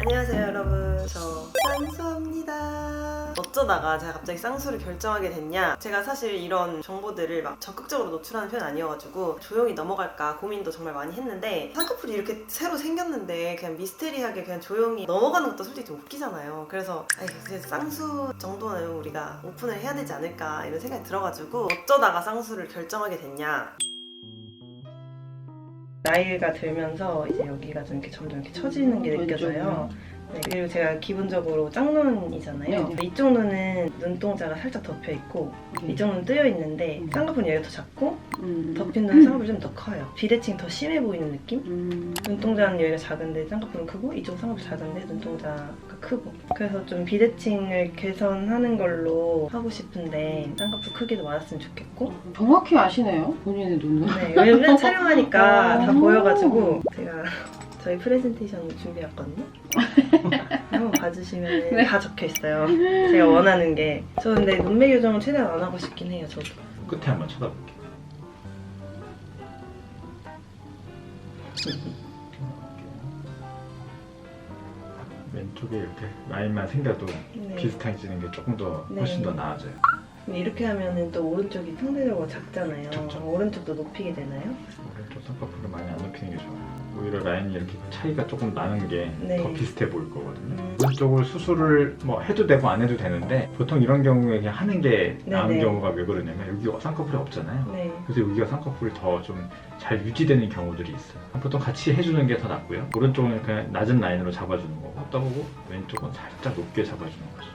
안녕하세요 여러분, 저 쌍수입니다. 어쩌다가 제가 갑자기 쌍수를 결정하게 됐냐, 제가 사실 이런 정보들을 막 적극적으로 노출하는 편은 아니어가지고 조용히 넘어갈까 고민도 정말 많이 했는데, 쌍꺼풀이 이렇게 새로 생겼는데 그냥 미스테리하게 그냥 조용히 넘어가는 것도 솔직히 좀 웃기잖아요. 그래서 이제 쌍수 정도는 우리가 오픈을 해야 되지 않을까 이런 생각이 들어가지고 어쩌다가 쌍수를 결정하게 됐냐, 나이가 들면서 이제 여기가 좀 이렇게 점점 이렇게 처지는 게 느껴져요. 네, 그리고 제가 기본적으로 짝눈이잖아요. 근데 이쪽 눈은 눈동자가 살짝 덮여 있고 이쪽 눈은 뜨여 있는데 쌍꺼풀은 여기가 더 작고 덮인 눈은 쌍꺼풀이 좀 더 커요. 비대칭 더 심해 보이는 느낌? 눈동자는 여기가 작은데 쌍꺼풀은 크고, 이쪽은 쌍꺼풀 작은데 눈동자가 크고. 그래서 좀 비대칭을 개선하는 걸로 하고 싶은데 쌍꺼풀 크기도 맞았으면 좋겠고. 정확히 아시네요, 본인의 눈을. 네, 왜냐면 촬영하니까 다 보여가지고 제가 저희 프레젠테이션 준비했거든요. 한번 봐주시면 네. 다 적혀있어요. 제가 원하는 게. 저 근데 눈매 교정은 최대한 안 하고 싶긴 해요, 저도. 끝에 한번 쳐다볼게요. 왼쪽에 이렇게 라인만 생겨도 네. 비슷해지는 게 조금 더 훨씬 네. 더 나아져요. 근데 이렇게 하면은 또 오른쪽이 상대적으로 작잖아요. 작죠. 오른쪽도 높이게 되나요? 오른쪽 쌍꺼풀을 많이 안 높이는 게 좋아요. 오히려 라인이 이렇게 차이가 조금 나는 게 더 네. 비슷해 보일 거거든요. 오른쪽을 수술을 뭐 해도 되고 안 해도 되는데, 보통 이런 경우에 그냥 하는 게 나은 네네. 경우가 왜 그러냐면 여기가 쌍꺼풀이 없잖아요. 네. 그래서 여기가 쌍꺼풀이 더 좀 잘 유지되는 경우들이 있어요. 보통 같이 해주는 게 더 낫고요. 오른쪽은 그냥 낮은 라인으로 잡아주는 거고, 떠보고 왼쪽은 살짝 높게 잡아주는 거죠.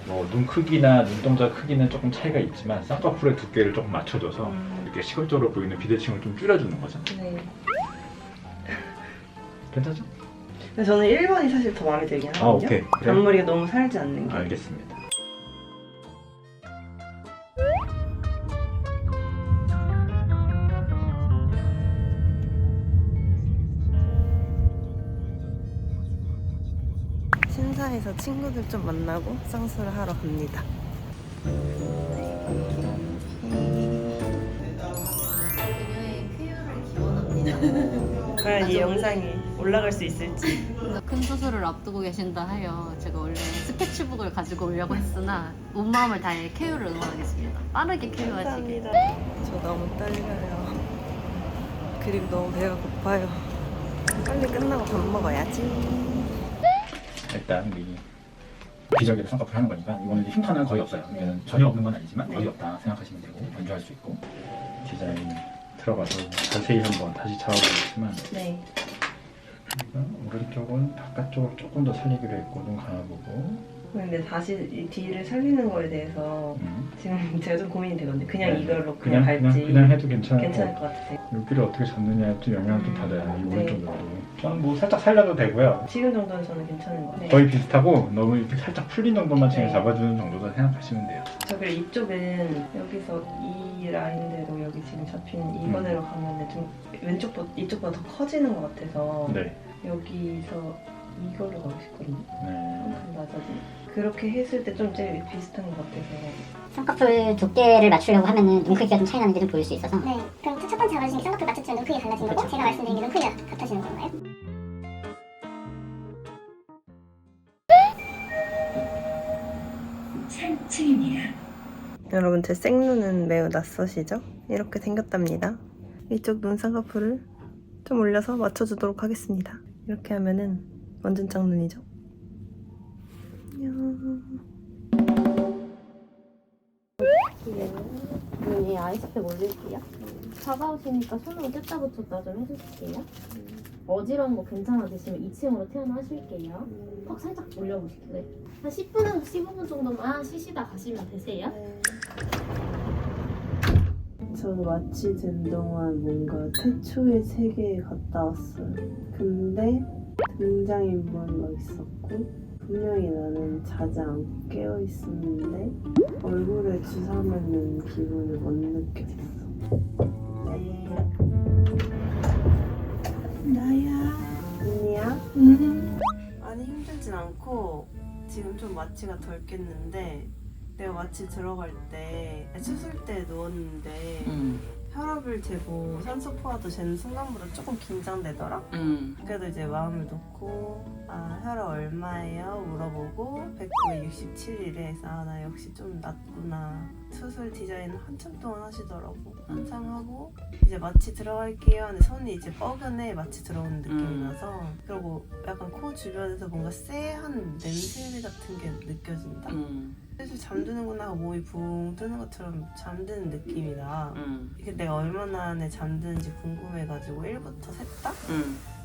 뭐 눈 크기나 눈동자 크기는 조금 차이가 있지만 쌍꺼풀의 두께를 조금 맞춰줘서 이렇게 시골적으로 보이는 비대칭을 좀 줄여주는 거죠. 네. 괜찮죠? 근데 저는 1번이 사실 더 마음에 들긴 하거든요. 오케이. 그래? 앞머리가 너무 살지 않는 게. 알겠습니다. 신사에서 친구들 좀 만나고 쌍수를 하러 갑니다. 그녀의 쾌유를 기원합니다. 과연 이 영상이 올라갈 수 있을지. 큰 수술을 앞두고 계신다 하여 제가 원래 스케치북을 가지고 오려고 했으나 온 마음을 다해 쾌유를 응원하겠습니다. 빠르게 쾌유하시길. 저 너무 떨려요. 그리고 너무 배가 고파요. 빨리 끝나고 밥 먹어야지. 일단 우리 기저귀를 쌍꺼풀 하는 거니까 이거는 이제 흉터는 거의 없어요. 이거는 전혀 없는 건 아니지만 거의 없다 생각하시면 되고, 연주할 수 있고. 디자인 들어가서 자세히 한번 다시 잡아보겠지만, 네. 오른쪽은 바깥쪽을 조금 더 살리기로 했고, 눈 감아보고. 근데 다시 이 뒤를 살리는 거에 대해서 지금 제가 좀 고민이 되거든요. 그냥 네. 이걸로 그냥 갈지 그냥 해도 괜찮을 괜찮을 것 것 같으세요? 같아요. 여기를 어떻게 잡느냐에 좀 영향을 좀 받아요. 이 네. 오른쪽 눈도. 저는 뭐 살짝 살려도 되고요. 지금 정도는 저는 괜찮은 것 같아요. 거의 비슷하고 너무 이렇게 살짝 풀린 정도만 지금 네. 잡아주는 정도로 생각하시면 돼요. 저 그리고 이쪽은 여기서 이 라인대로 여기 지금 잡힌 이거대로 가면 좀 이쪽보다 더 커지는 것 같아서 네. 여기서 이걸로 가고 싶거든요. 네. 한칸 낮아지. 그렇게 했을 때 좀 제일 비슷한 것 같아서. 쌍꺼풀 두께를 맞추려고 하면은 눈 크기가 좀 차이 나는 게 좀 보일 수 있어서. 네, 그럼 첫 번째 말해주신 게 쌍꺼풀 맞췄지만 눈 크기가 달라진 거고, 제가 말씀드린 게 눈 크기가 같아지는 건가요? 여러분, 제 생눈은 매우 낯서시죠? 이렇게 생겼답니다. 이쪽 눈 쌍꺼풀을 좀 올려서 맞춰주도록 하겠습니다. 이렇게 하면은 완전 짝눈이죠? 안녕. 눈에 아이스팩 올릴게요. 다가오시니까 손으로 뗐다 붙였다 좀 해주실게요. 어지러운 거 괜찮아지시면 2층으로 퇴원하실게요. 턱 살짝 올려보실게요. 한 10분에서 15분 정도만 쉬시다 가시면 되세요. 저 마취 된 동안 뭔가 태초의 세계에 갔다 왔어요. 근데 등장인물이 있었고, 분명히 나는 자지 않고 깨어 있었는데 얼굴에 주사 맞는 기분을 못 느꼈어. 네. 나야. 언니야? 아니, 힘들진 않고 지금 좀 마취가 덜 깼는데, 내가 마취 들어갈 때 수술 때 누웠는데 혈압을 재고 산소 포화도 재는 순간보다 조금 긴장되더라. 그래도 이제 마음을 놓고 혈압 얼마예요? 물어보고 109에 67이래 해서 나 역시 좀 낮구나. 수술 디자인 한참 동안 하시더라고. 한참 하고 이제 마취 들어갈게요. 근데 손이 이제 뻐근해 마취 들어오는 느낌이 나서 그리고 약간 코 주변에서 뭔가 쎄한 냄새 같은 게 느껴진다. 슬슬 잠드는구나 하고 몸이 붕 뜨는 것처럼 잠드는 느낌이 나. 이게 내가 얼마나 안에 잠드는지 궁금해가지고 1부터 셌다?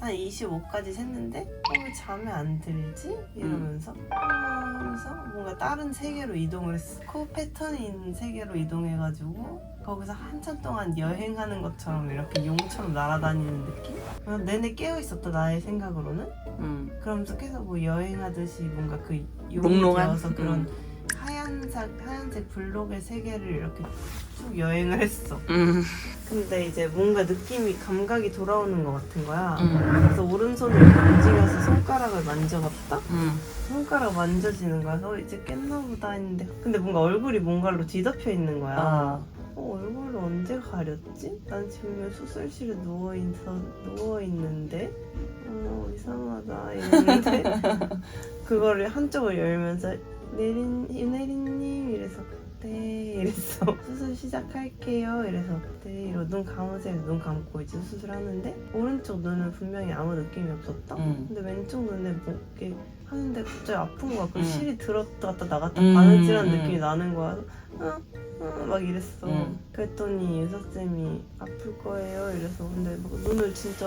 한 25까지 셌는데 왜 잠에 안 들지? 이러면서 하면서 뭔가 다른 세계로 이동을 했어. 코 패턴이 있는 세계로 이동해가지고 거기서 한참 동안 여행하는 것처럼 이렇게 용처럼 날아다니는 느낌? 그래서 내내 깨어있었다 나의 생각으로는. 그러면서 계속 뭐 여행하듯이 뭔가 그 용이 몽롱한? 되어서 그런 하얀색 블록의 세계를 이렇게 쭉 여행을 했어. 근데 이제 뭔가 느낌이 감각이 돌아오는 것 같은 거야. 그래서 오른손을 움직여서 손가락을 만져봤다? 손가락 만져지는 거야. 이제 깼나 보다 했는데 근데 뭔가 얼굴이 뭔가로 뒤덮여 있는 거야. 얼굴을 언제 가렸지? 난 지금 수술실에 누워있는데 이상하다 이랬는데 그거를 한쪽을 열면서 유내리님 이래서 네 이랬어. 수술 시작할게요 이래서 네 이러고 눈 감으세요. 눈 감고 이제 수술하는데 오른쪽 눈은 분명히 아무 느낌이 없었다. 근데 왼쪽 눈에 뭐 이렇게 하는데 갑자기 아픈 거야. 그 실이 들었다 나갔다 바느질한 느낌이 나는 거야. 막 이랬어. 그랬더니 의사쌤이 아플 거예요 이래서 근데 막 눈을 진짜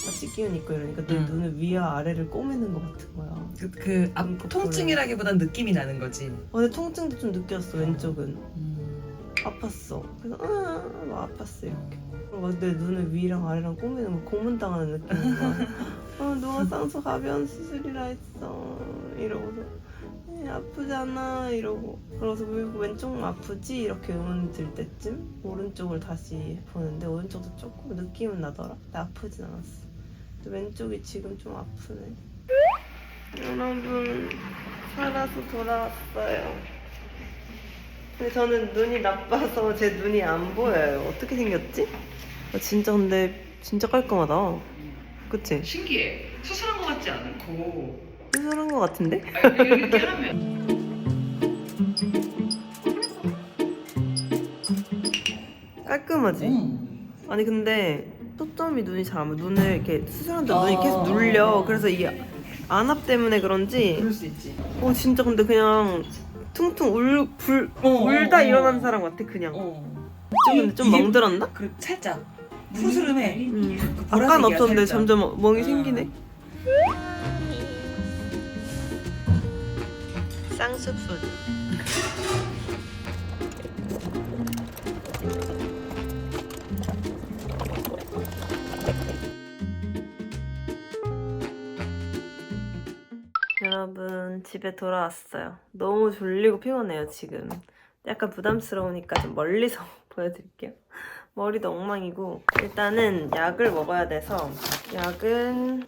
같이 끼우니까 이러니까 내 눈을 위와 아래를 꼬매는 것 같은 거야. 통증이라기보단 느낌이 나는 거지. 근데 통증도 좀 느꼈어. 왼쪽은 아팠어. 그래서 막 아팠어 이렇게. 그리고 막 내 눈을 위랑 아래랑 꼬매는 거 고문당하는 느낌인 거야. 누가 쌍수 가벼운 수술이라 했어 이러고서 아프잖아 이러고 그래서 왜 왼쪽만 아프지? 이렇게 의문이 들 때쯤 오른쪽을 다시 보는데 오른쪽도 조금 느낌은 나더라. 근데 아프진 않았어. 근데 왼쪽이 지금 좀 아프네. 여러분 살아서 돌아왔어요. 근데 저는 눈이 나빠서 제 눈이 안 보여요. 어떻게 생겼지? 진짜 근데 진짜 깔끔하다. 그치? 신기해. 수술한 것 같지 않고 수술한 것 같은데? 이렇게 하면 깔끔하지? 아니 근데 초점이 눈이 잘 안 보여. 눈을 이렇게 수술하는데 눈이 계속 눌려. 그래서 이게 안압 때문에 그런지 그럴 수 있지. 진짜 근데 그냥 퉁퉁 울다 일어난 사람 같아 그냥. 근데 좀 이게- 멍들었나? 그 살짝 푸르름해. 아까는 없었는데 살짝. 점점 멍이 생기네. 쌍수푸드. 여러분 집에 돌아왔어요. 너무 졸리고 피곤해요 지금. 약간 부담스러우니까 좀 멀리서 보여드릴게요. 머리도 엉망이고 일단은 약을 먹어야 돼서 약은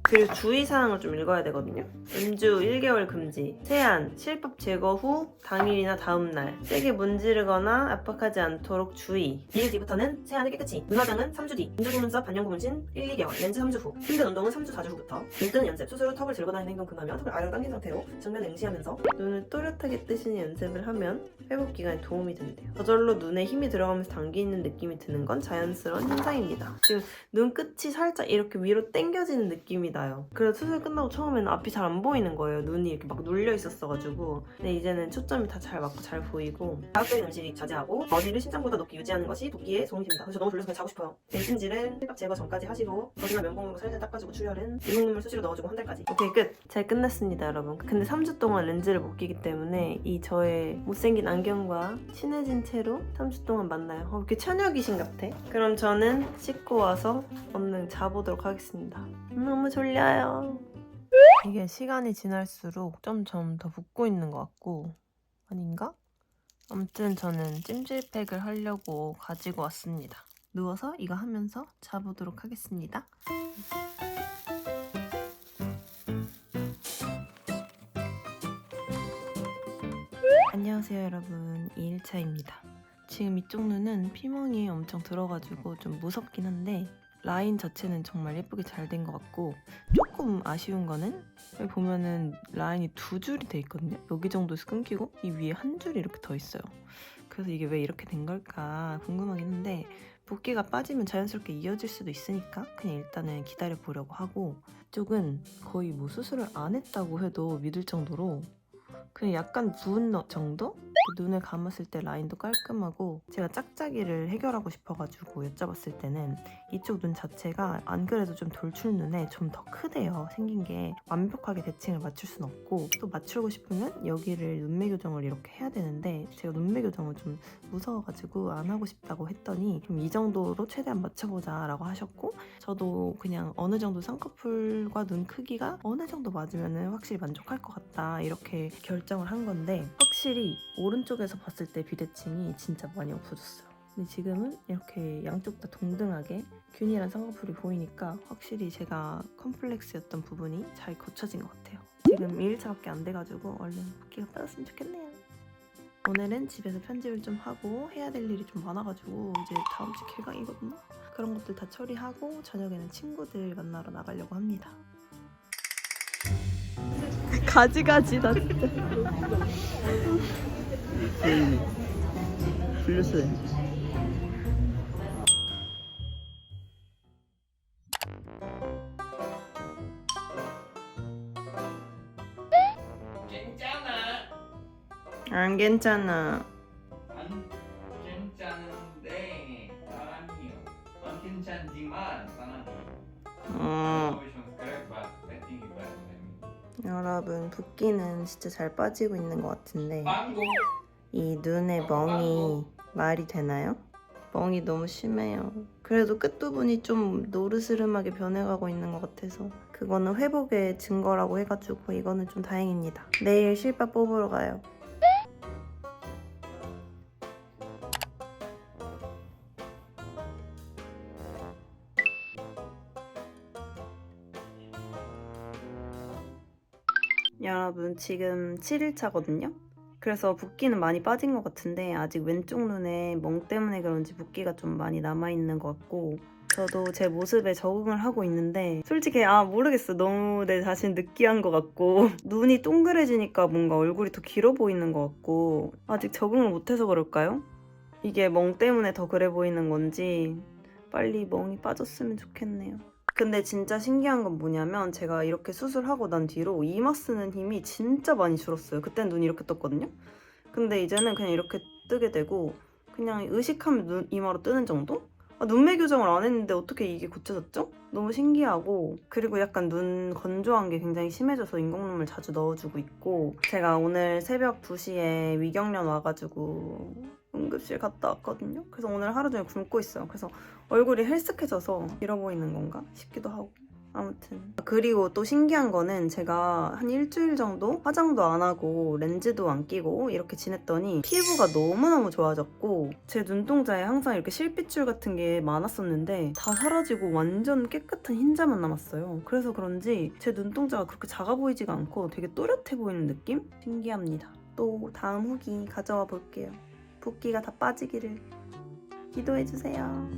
그 주의사항을 좀 읽어야 되거든요. 음주 1개월 금지, 세안, 실밥 제거 후 당일이나 다음날, 세게 문지르거나 압박하지 않도록 주의. 2일 뒤부터는 세안을 깨끗이, 눈화장은 3주 뒤, 음주 속눈썹 반년 고문신 1, 2개월, 렌즈 3주 후, 힘든 운동은 3주, 4주 후부터, 눈 뜨는 연습, 수술 후 턱을 들고 다니는 행동 금하며 턱을 아래로 당긴 상태로 정면 응시하면서 눈을 또렷하게 뜨시는 연습을 하면 회복 기간에 도움이 된대요. 저절로 눈에 힘이 들어가면서 당기는 느낌이 드는 건 자연스러운 현상입니다. 지금 눈끝이 살짝 이렇게 위로 당겨지는 느낌이 나요. 그래서 수술 끝나고 처음에는 앞이 잘 안 보이는 거예요. 눈이 이렇게 막 눌려 있었어가지고. 근데 이제는 초점이 다 잘 맞고 잘 보이고 자극적인 음식 자제하고 머리를 심장보다 높게 유지하는 것이 붓기에 도움이 됩니다. 그래서 너무 졸려서 그냥 자고 싶어요. 대신질은 혈압 제거 전까지 하시고 거기나 면봉으로 살살 닦아주고 출혈은 인공눈물 수시로 넣어주고 한 달까지. 오케이 끝! 잘 끝났습니다 여러분. 근데 3주 동안 렌즈를 못 끼기 때문에 이 저의 못생긴 안경과 친해진 채로 3주 동안 만나요. 이렇게 처녀 귀신 같아. 그럼 저는 씻고 와서 얼른 자보도록 하겠습니다. 너무 졸려요. 이게 시간이 지날수록 점점 더 붓고 있는 것 같고 아닌가? 아무튼 저는 찜질팩을 하려고 가지고 왔습니다. 누워서 이거 하면서 자보도록 하겠습니다. 안녕 안녕하세요 여러분, 2일차입니다. 지금 이쪽 눈은 피멍이 엄청 들어가지고 좀 무섭긴 한데 라인 자체는 정말 예쁘게 잘 된 것 같고, 조금 아쉬운 거는 여기 보면은 라인이 2줄이 돼 있거든요. 여기 정도에서 끊기고 이 위에 한 줄이 이렇게 더 있어요. 그래서 이게 왜 이렇게 된 걸까 궁금하긴 한데, 붓기가 빠지면 자연스럽게 이어질 수도 있으니까 그냥 일단은 기다려 보려고 하고, 이쪽은 거의 뭐 수술을 안 했다고 해도 믿을 정도로 그냥 약간 부은 정도? 눈을 감았을 때 라인도 깔끔하고, 제가 짝짝이를 해결하고 싶어가지고 여쭤봤을 때는 이쪽 눈 자체가 안 그래도 좀 돌출 눈에 좀 더 크대요. 생긴 게 완벽하게 대칭을 맞출 순 없고, 또 맞추고 싶으면 여기를 눈매 교정을 이렇게 해야 되는데 제가 눈매 교정을 좀 무서워가지고 안 하고 싶다고 했더니 좀 이 정도로 최대한 맞춰보자 라고 하셨고, 저도 그냥 어느 정도 쌍꺼풀과 눈 크기가 어느 정도 맞으면 확실히 만족할 것 같다 이렇게 결정을 한 건데, 확실히 오른쪽에서 봤을 때 비대칭이 진짜 많이 없어졌어요. 근데 지금은 이렇게 양쪽 다 동등하게 균일한 쌍꺼풀이 보이니까 확실히 제가 컴플렉스였던 부분이 잘 고쳐진 것 같아요. 지금 2일차밖에 안 돼가지고 얼른 붓기가 빠졌으면 좋겠네요. 오늘은 집에서 편집을 좀 하고 해야 될 일이 좀 많아가지고 이제 다음 주 개강이거든요. 그런 것들 다 처리하고 저녁에는 친구들 만나러 나가려고 합니다. 가지가지다 진짜. 블루스. 안 괜찮아. 안 괜찮은데 사람이요. 안 괜찮지만 사람이요. Emotions correct, but I think it was 여러분, 붓기는 진짜 잘 빠지고 있는 것 같은데 빵고. 이 눈의 멍이 말이 되나요? 멍이 너무 심해요. 그래도 끝부분이 좀 노르스름하게 변해가고 있는 것 같아서 그거는 회복의 증거라고 해가지고 이거는 좀 다행입니다. 내일 실밥 뽑으러 가요. 여러분, 지금 7일차거든요? 그래서 붓기는 많이 빠진 것 같은데 아직 왼쪽 눈에 멍 때문에 그런지 붓기가 좀 많이 남아있는 것 같고, 저도 제 모습에 적응을 하고 있는데 솔직히 모르겠어. 너무 내 자신 느끼한 것 같고 눈이 동그래지니까 뭔가 얼굴이 더 길어 보이는 것 같고, 아직 적응을 못해서 그럴까요? 이게 멍 때문에 더 그래 보이는 건지 빨리 멍이 빠졌으면 좋겠네요. 근데 진짜 신기한 건 뭐냐면, 제가 이렇게 수술하고 난 뒤로 이마 쓰는 힘이 진짜 많이 줄었어요. 그땐 눈이 이렇게 떴거든요? 근데 이제는 그냥 이렇게 뜨게 되고 그냥 의식하면 이마로 뜨는 정도? 눈매 교정을 안 했는데 어떻게 이게 고쳐졌죠? 너무 신기하고, 그리고 약간 눈 건조한 게 굉장히 심해져서 인공눈물 자주 넣어주고 있고, 제가 오늘 새벽 2시에 위경련 와가지고 응급실 갔다 왔거든요. 그래서 오늘 하루 종일 굶고 있어요. 그래서 얼굴이 헬쓱해져서 길어 보이는 건가 싶기도 하고. 아무튼, 그리고 또 신기한 거는 제가 한 일주일 정도 화장도 안 하고 렌즈도 안 끼고 이렇게 지냈더니 피부가 너무너무 좋아졌고, 제 눈동자에 항상 이렇게 실핏줄 같은 게 많았었는데 다 사라지고 완전 깨끗한 흰자만 남았어요. 그래서 그런지 제 눈동자가 그렇게 작아 보이지가 않고 되게 또렷해 보이는 느낌? 신기합니다. 또 다음 후기 가져와 볼게요. 붓기가 다 빠지기를 기도해주세요.